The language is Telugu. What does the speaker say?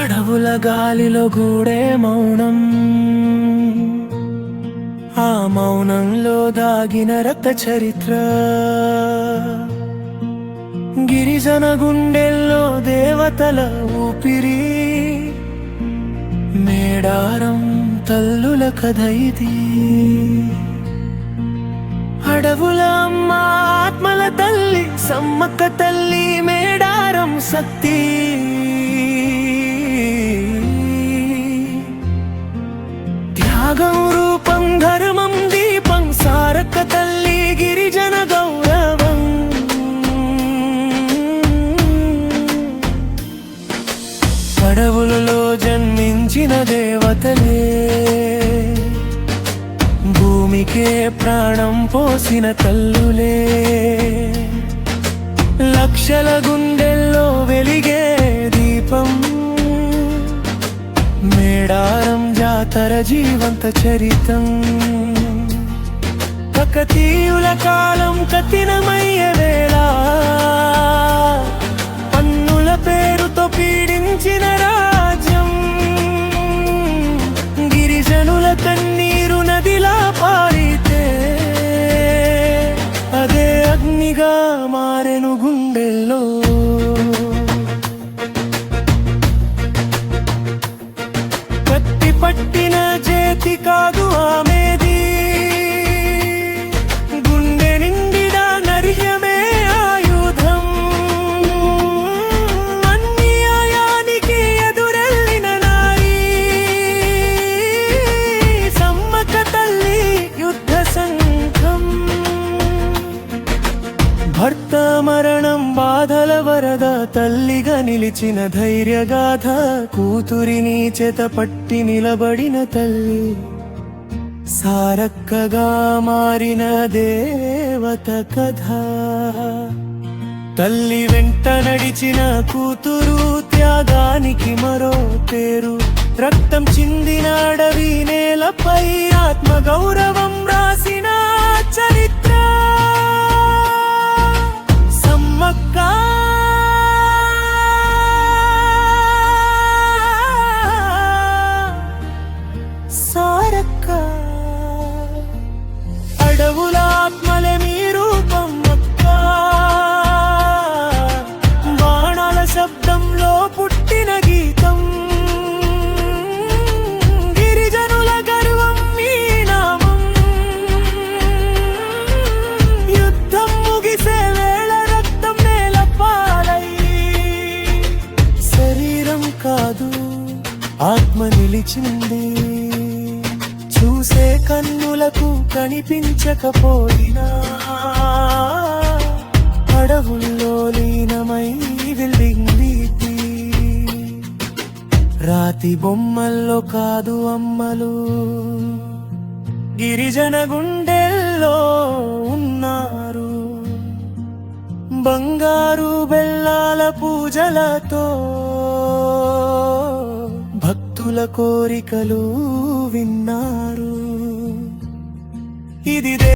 అడవుల గాలిలో గూడే మౌనం, ఆ మౌనంలో దాగిన రక్త చరిత్ర. గిరిజన గుండెల్లో దేవతల ఊపిరి, మేడారం తల్లుల కథ ఇది. అడవుల అమ్మ ఆత్మల తల్లి సమ్మక్క తల్లి, మేడారం శక్తి. త్యాగం రూపం ధర్మం దీపం, సారక్క తల్లి గిరిజన గౌరవం. అడవులలో జన్మించిన దేవతలే, భూమికే ప్రాణం పోసిన తల్లులే. లక్షల గుండెల్లో వెలిగే దీపం, మేడారం జాతర జీవంత చరితం. కకతీయుల కాలం కఠినమయ్యే వేళ, పన్నుల పేరుతో పీడించిన రాజ్యం. గిరిజనుల కన్నీరు నదిలా పారితే, అదే అగ్నిగా మారెను గుండెల్లో. కత్తి పట్టిన చేతి కాదు ఆమెది, గుండె నిండిన నర్యమే ఆయుధం. అన్యాయానికి ఎదురెళ్ళిన నారీ, సమ్మక్క తల్లి యుద్ధ సంఘం. భర్త మరణం బాధల వరద, తల్లిగా నిలిచిన ధైర్యగాథ. కూతురిని చేత పట్టి నిలబడిన తల్లి, సారక్కగా మారిన దేవత కథ. తల్లి వెంట నడిచిన కూతురు, త్యాగానికి మరో పేరు. రక్తం చిందిన అడవి నేలపై, ఆత్మ గౌరవం రాసిన చరిత్ర. సమ్మక్క సారక్క, అడవుల ఆత్మలే మీ రూపం అక్క. బాణాల శబ్దంలో పుట్టిన గీతం, గిరిజనుల గర్వం మీ నామం. యుద్ధం ముగిసే వేళ రక్తం నేల పాలై, శరీరం కాదు ఆత్మ నిలిచింది. చూసే కన్నులకు కనిపించకపోయినా, అడవుల్లో లీనమై వెళ్ళింది. రాతి బొమ్మల్లో కాదు అమ్మలు, గిరిజన గుండెల్లో ఉన్నారు. బంగారు బెల్లాల పూజలతో భక్తుల కోరికలు విన్నారు. ఇది